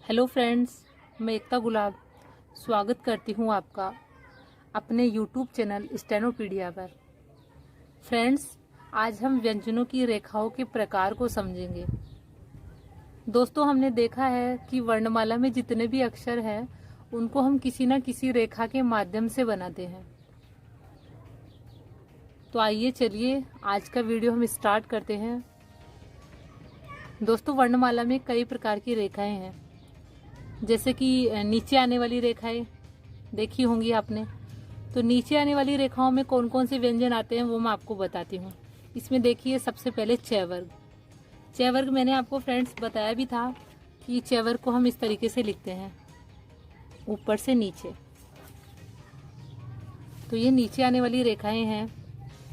Hello friends, मैं एकता गुलाब स्वागत करती हूँ आपका अपने यूट्यूब चैनल स्टेनोपीडिया पर। फ्रेंड्स, आज हम व्यंजनों की रेखाओं के प्रकार को समझेंगे। दोस्तों, हमने देखा है कि वर्णमाला में जितने भी अक्षर हैं उनको हम किसी न किसी रेखा के माध्यम से बनाते हैं। तो आइए चलिए आज का वीडियो हम स्टार्ट करते हैं। दोस्तों, वर्णमाला में कई प्रकार की रेखाएं हैं, जैसे कि नीचे आने वाली रेखाएं देखी होंगी आपने। तो नीचे आने वाली रेखाओं में कौन कौन से व्यंजन आते हैं वो मैं आपको बताती हूँ। इसमें देखिए, सबसे पहले च वर्ग। च वर्ग मैंने आपको फ्रेंड्स बताया भी था कि च वर्ग को हम इस तरीके से लिखते हैं, ऊपर से नीचे। तो ये नीचे आने वाली रेखाएं हैं।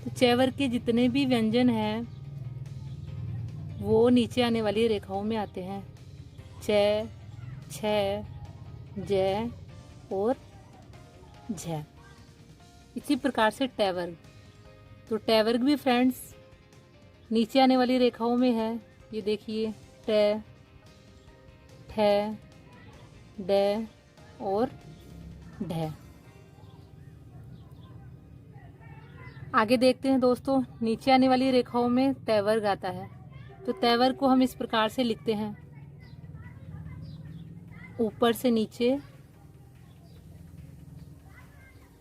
तो च वर्ग के जितने भी व्यंजन हैं वो नीचे आने वाली रेखाओं में आते हैं। च, छ, ज और झ। इसी प्रकार से ट वर्ग। तो ट वर्ग भी फ्रेंड्स नीचे आने वाली रेखाओं में है। ये देखिए, ट, ठ, ड और ढ। आगे देखते हैं दोस्तों, नीचे आने वाली रेखाओं में त वर्ग आता है। तो त वर्ग को हम इस प्रकार से लिखते हैं, ऊपर से नीचे।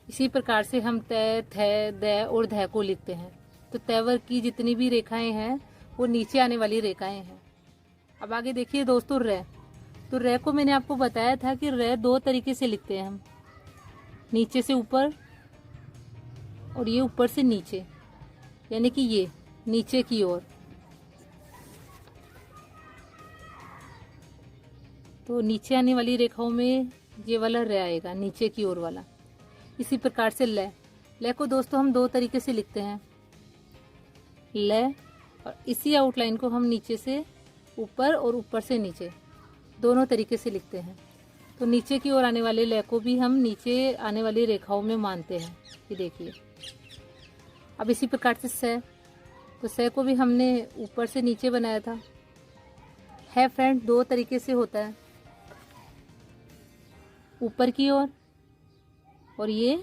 इसी प्रकार से हम त, थ, द और ध को लिखते हैं। तो त वर्ग की जितनी भी रेखाएं हैं वो नीचे आने वाली रेखाएं हैं। अब आगे देखिए दोस्तों, र। तो र को मैंने आपको बताया था कि र दो तरीके से लिखते हैं हम, नीचे से ऊपर और ये ऊपर से नीचे, यानी कि ये नीचे की ओर। तो नीचे आने वाली रेखाओं में ये वाला र आएगा, नीचे की ओर वाला। इसी प्रकार से ल। ल को दोस्तों हम दो तरीके से लिखते हैं, ल, और इसी आउटलाइन को हम नीचे से ऊपर और ऊपर से नीचे दोनों तरीके से लिखते हैं। तो नीचे की ओर आने वाले ल को भी हम नीचे आने वाली रेखाओं में मानते हैं। ये देखिए। अब इसी प्रकार से स। तो स को भी हमने ऊपर से नीचे बनाया था। है फ्रेंड, दो तरीके से होता है, ऊपर की ओर और ये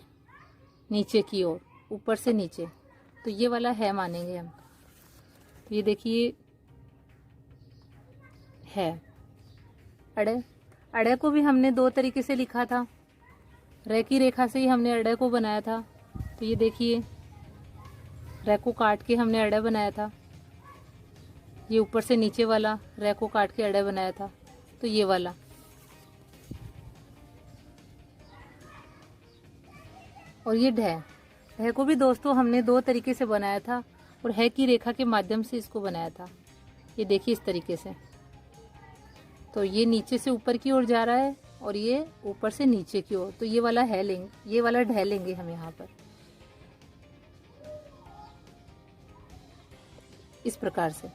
नीचे की ओर, ऊपर से नीचे। तो ये वाला है मानेंगे हम। तो ये देखिए, है। अड़े, अड़े को भी हमने दो तरीके से लिखा था। र की रेखा से ही हमने अड़े को बनाया था। तो ये देखिए, र को काट के हमने अड़े बनाया था। ये ऊपर से नीचे वाला र को काट के अड़े बनाया था। तो ये वाला। और ये ढ। ढ को भी दोस्तों हमने दो तरीके से बनाया था और है की रेखा के माध्यम से इसको बनाया था। ये देखिए, इस तरीके से। तो ये नीचे से ऊपर की ओर जा रहा है और ये ऊपर से नीचे की ओर। तो ये वाला है लेंगे, ये वाला ढ लेंगे हम यहाँ पर, इस प्रकार से।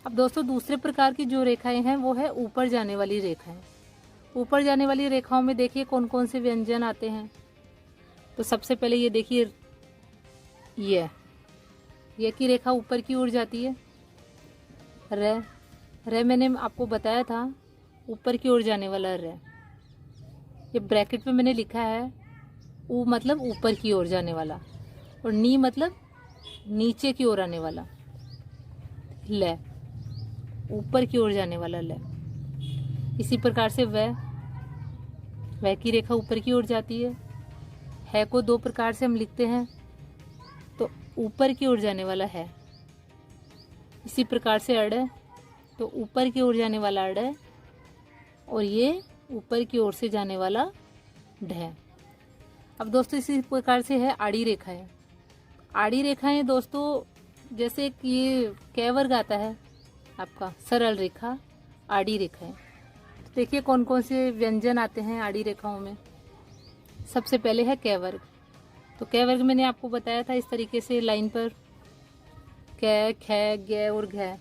अब दोस्तों, दूसरे प्रकार की जो रेखाएं हैं वो है ऊपर जाने वाली रेखाएं। ऊपर जाने वाली रेखाओं में देखिए कौन कौन से व्यंजन आते हैं। तो सबसे पहले ये देखिए, ये की रेखा ऊपर की ओर जाती है। र। र मैंने आपको बताया था, ऊपर की ओर जाने वाला र। ये ब्रैकेट में मैंने लिखा है, ऊ मतलब ऊपर की ओर जाने वाला, और नी मतलब नीचे की ओर आने वाला। ल, ऊपर की ओर जाने वाला ल। इसी प्रकार से वह की रेखा ऊपर की ओर जाती है को दो प्रकार से हम लिखते हैं। तो ऊपर की ओर जाने वाला है। इसी प्रकार से अड़। तो ऊपर की ओर जाने वाला अड़ और ये ऊपर की ओर से जाने वाला ढ। अब दोस्तों, इसी प्रकार से है आड़ी रेखाएं। आड़ी रेखाएं दोस्तों, जैसे कि ये क वर्ग आता है आपका, सरल रेखा, आड़ी रेखाएं। तो देखिए कौन कौन से व्यंजन आते हैं आड़ी रेखाओं में। सबसे पहले है क वर्ग। तो क वर्ग मैंने आपको बताया था, इस तरीके से लाइन पर क, ख, ग और घ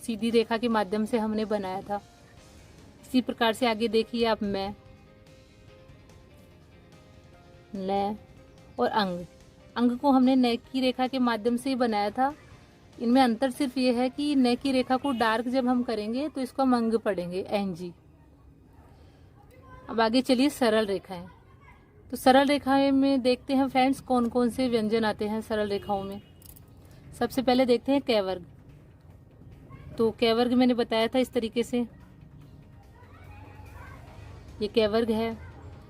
सीधी रेखा के माध्यम से हमने बनाया था। इसी प्रकार से आगे देखिए आप, मैं, न और अंग। अंग को हमने न की रेखा के माध्यम से ही बनाया था, इनमें अंतर सिर्फ ये है कि न की रेखा को डार्क जब हम करेंगे तो इसको हम अंग पढ़ेंगे, एनजी। अब आगे चलिए सरल रेखाएं। तो सरल रेखाएं में देखते हैं फ्रेंड्स कौन कौन से व्यंजन आते हैं सरल रेखाओं में। सबसे पहले देखते हैं कै वर्ग। तो कै वर्ग मैंने बताया था इस तरीके से, ये कै वर्ग है।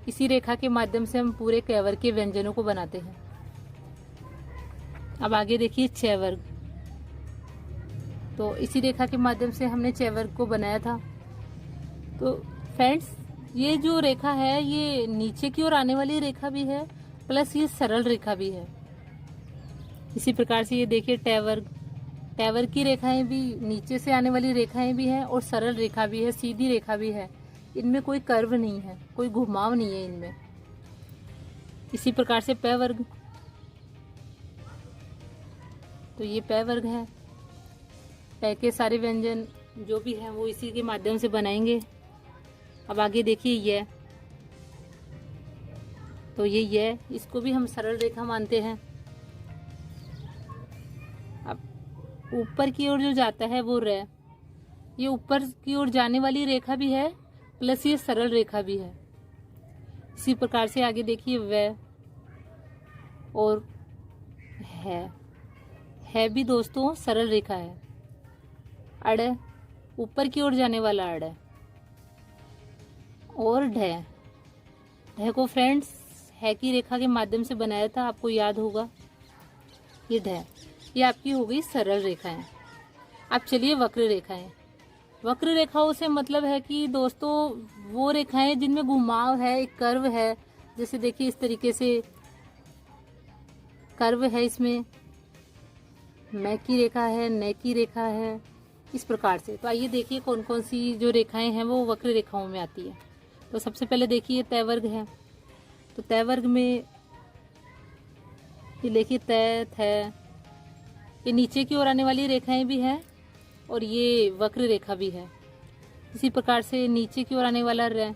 इसी रेखा के माध्यम से हम पूरे कै वर्ग के व्यंजनों को बनाते हैं। अब आगे देखिए छह वर्ग। तो इसी रेखा के माध्यम से हमने छह वर्ग को बनाया था। तो फ्रेंड्स ये जो रेखा है ये नीचे की ओर आने वाली रेखा भी है, प्लस ये सरल रेखा भी है। इसी प्रकार से ये देखिए टै वर्ग। टै वर्ग की रेखाएं भी नीचे से आने वाली रेखाएं भी हैं और सरल रेखा भी है, सीधी रेखा भी है। इनमें कोई कर्व नहीं है, कोई घुमाव नहीं है इनमें। इसी प्रकार से पै वर्ग। तो ये पै वर्ग है। पै के सारे व्यंजन जो भी हैं वो इसी के माध्यम से बनाएंगे। अब आगे देखिए ये। तो ये इसको भी हम सरल रेखा मानते हैं। अब ऊपर की ओर जो जाता है वो रै। ये ऊपर की ओर जाने वाली रेखा भी है, प्लस ये सरल रेखा भी है। इसी प्रकार से आगे देखिए वै और है भी दोस्तों सरल रेखा है। अड़, ऊपर की ओर जाने वाला अड़ है। और ढ को फ्रेंड्स है की रेखा के माध्यम से बनाया था, आपको याद होगा। ये ढ, ये आपकी हो गई सरल रेखाएं। अब चलिए वक्र रेखाएं। वक्र रेखाओं से मतलब है कि दोस्तों वो रेखाएं जिनमें घुमाव है, एक कर्व है। जैसे देखिए इस तरीके से कर्व है, इसमें मैं की रेखा है, न की रेखा है, इस प्रकार से। तो आइए देखिए कौन कौन सी जो रेखाएं हैं वो वक्र रेखाओं में आती है। तो सबसे पहले देखिए तै वर्ग है। तो तै वर्ग में ये देखिए तै, थ, ये नीचे की ओर आने वाली रेखाएं भी हैं और ये वक्र रेखा भी है। इसी प्रकार से नीचे की ओर आने वाला रै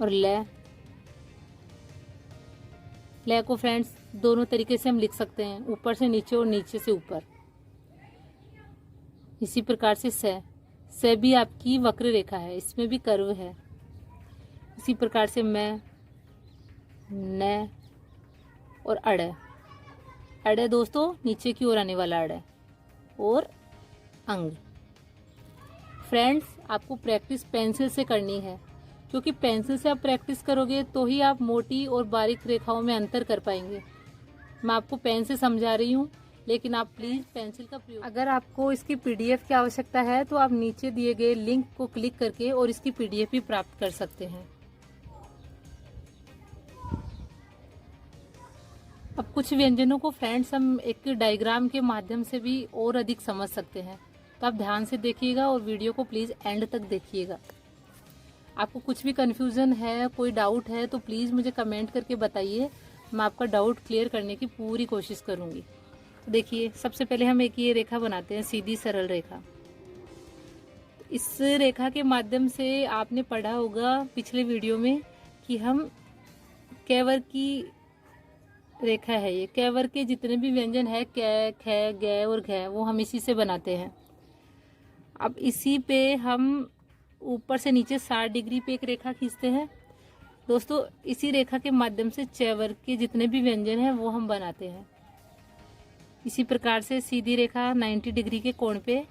और लै को फ्रेंड्स दोनों तरीके से हम लिख सकते हैं, ऊपर से नीचे और नीचे से ऊपर। इसी प्रकार से से भी आपकी वक्र रेखा है, इसमें भी कर्व है। इसी प्रकार से मैं, न और अड़ दोस्तों नीचे की ओर आने वाला अड़ और अंग। फ्रेंड्स आपको प्रैक्टिस पेंसिल से करनी है, क्योंकि पेंसिल से आप प्रैक्टिस करोगे तो ही आप मोटी और बारीक रेखाओं में अंतर कर पाएंगे। मैं आपको पेन से समझा रही हूँ, लेकिन आप प्लीज़ पेंसिल का प्रयोग। अगर आपको इसकी पीडीएफ की आवश्यकता है तो आप नीचे दिए गए लिंक को क्लिक करके और इसकी पीडीएफ भी प्राप्त कर सकते हैं। अब कुछ व्यंजनों को फ्रेंड्स हम एक डायग्राम के माध्यम से भी और अधिक समझ सकते हैं। तो आप ध्यान से देखिएगा और वीडियो को प्लीज़ एंड तक देखिएगा। आपको कुछ भी कन्फ्यूज़न है, कोई डाउट है तो प्लीज़ मुझे कमेंट करके बताइए, मैं आपका डाउट क्लियर करने की पूरी कोशिश करूँगी। तो देखिए सबसे पहले हम एक ये रेखा बनाते हैं, सीधी सरल रेखा। इस रेखा के माध्यम से आपने पढ़ा होगा पिछले वीडियो में कि हम कै वर्ग की रेखा है। ये कै वर्ग के जितने भी व्यंजन है कै, ख, गै और घ, वो हम इसी से बनाते हैं। अब इसी पे हम ऊपर से नीचे 60 डिग्री पे एक रेखा खींचते हैं दोस्तों। इसी रेखा के माध्यम से च वर्ग के जितने भी व्यंजन हैं वो हम बनाते हैं। इसी प्रकार से सीधी रेखा 90 डिग्री के कोण पे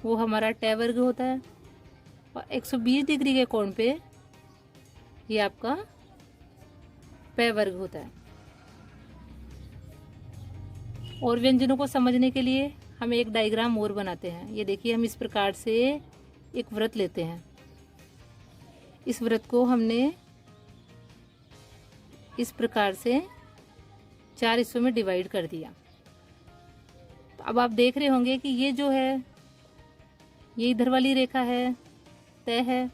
वो हमारा टै वर्ग होता है, और 120 डिग्री के कोण पे ये आपका पै वर्ग होता है। और व्यंजनों को समझने के लिए हम एक डायग्राम और बनाते हैं। ये देखिए हम इस प्रकार से एक वृत्त लेते हैं। इस वृत्त को हमने इस प्रकार से 4 हिस्सों में डिवाइड कर दिया। तो अब आप देख रहे होंगे कि ये जो है ये इधर वाली रेखा है तय है,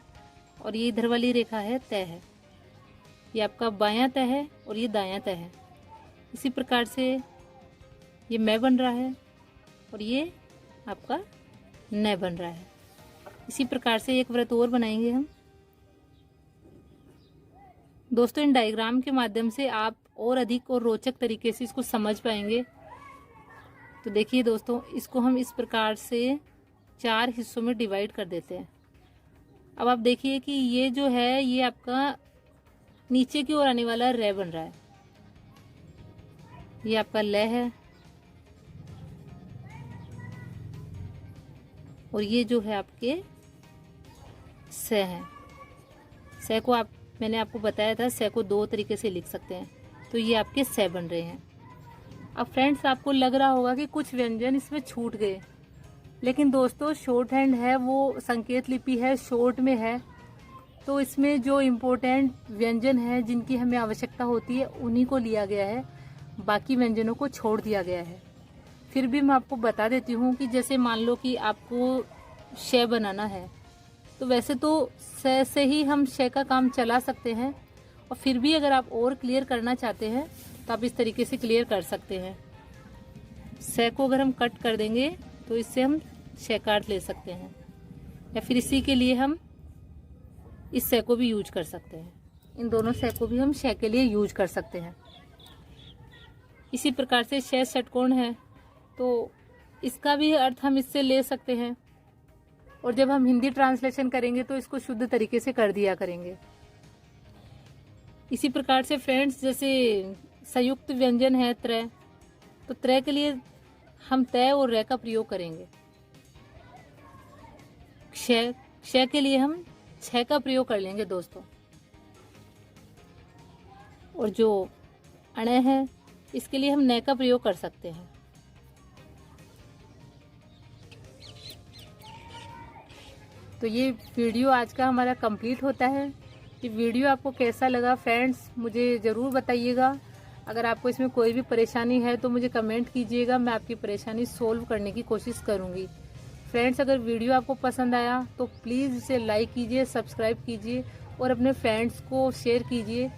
और ये इधर वाली रेखा है तय है। ये आपका बायां तय है और ये दायां तय है। इसी प्रकार से ये मैं बन रहा है और ये आपका न बन रहा है। इसी प्रकार से एक वृत्त और बनाएंगे हम। दोस्तों इन डायग्राम के माध्यम से आप और अधिक और रोचक तरीके से इसको समझ पाएंगे। तो देखिए दोस्तों, इसको हम इस प्रकार से 4 हिस्सों में डिवाइड कर देते हैं। अब आप देखिए कि ये जो है ये आपका नीचे की ओर आने वाला रे बन रहा है। ये आपका ल है और ये जो है आपके स है। स को मैंने आपको बताया था, स को 2 तरीके से लिख सकते हैं। तो ये आपके स बन रहे हैं। अब फ्रेंड्स, आपको लग रहा होगा कि कुछ व्यंजन इसमें छूट गए, लेकिन दोस्तों शॉर्ट हैंड है, वो संकेत लिपि है, शॉर्ट में है, तो इसमें जो इम्पोर्टेंट व्यंजन है जिनकी हमें आवश्यकता होती है उन्हीं को लिया गया है, बाकी व्यंजनों को छोड़ दिया गया है। फिर भी मैं आपको बता देती हूँ कि जैसे मान लो कि आपको श बनाना है, तो वैसे तो स से ही हम श का काम चला सकते हैं, और फिर भी अगर आप और क्लियर करना चाहते हैं तो आप इस तरीके से क्लियर कर सकते हैं। स को अगर हम कट कर देंगे तो इससे हम श काट ले सकते हैं, या फिर इसी के लिए हम इस स को भी यूज कर सकते हैं। इन दोनों स को भी हम श के लिए यूज कर सकते हैं। इसी प्रकार से श षटकोण है, तो इसका भी अर्थ हम इससे ले सकते हैं, और जब हम हिंदी ट्रांसलेशन करेंगे तो इसको शुद्ध तरीके से कर दिया करेंगे। इसी प्रकार से फ्रेंड्स, जैसे संयुक्त व्यंजन है त्रय, तो त्रय के लिए हम तय और रे का प्रयोग करेंगे। क्ष के लिए हम छ का प्रयोग कर लेंगे दोस्तों, और जो अण है इसके लिए हम न का प्रयोग कर सकते हैं। तो ये वीडियो आज का हमारा कंप्लीट होता है। ये वीडियो आपको कैसा लगा फ्रेंड्स, मुझे ज़रूर बताइएगा। अगर आपको इसमें कोई भी परेशानी है तो मुझे कमेंट कीजिएगा, मैं आपकी परेशानी सोल्व करने की कोशिश करूँगी। फ्रेंड्स, अगर वीडियो आपको पसंद आया तो प्लीज़ इसे लाइक कीजिए, सब्सक्राइब कीजिए और अपने फ्रेंड्स को शेयर कीजिए।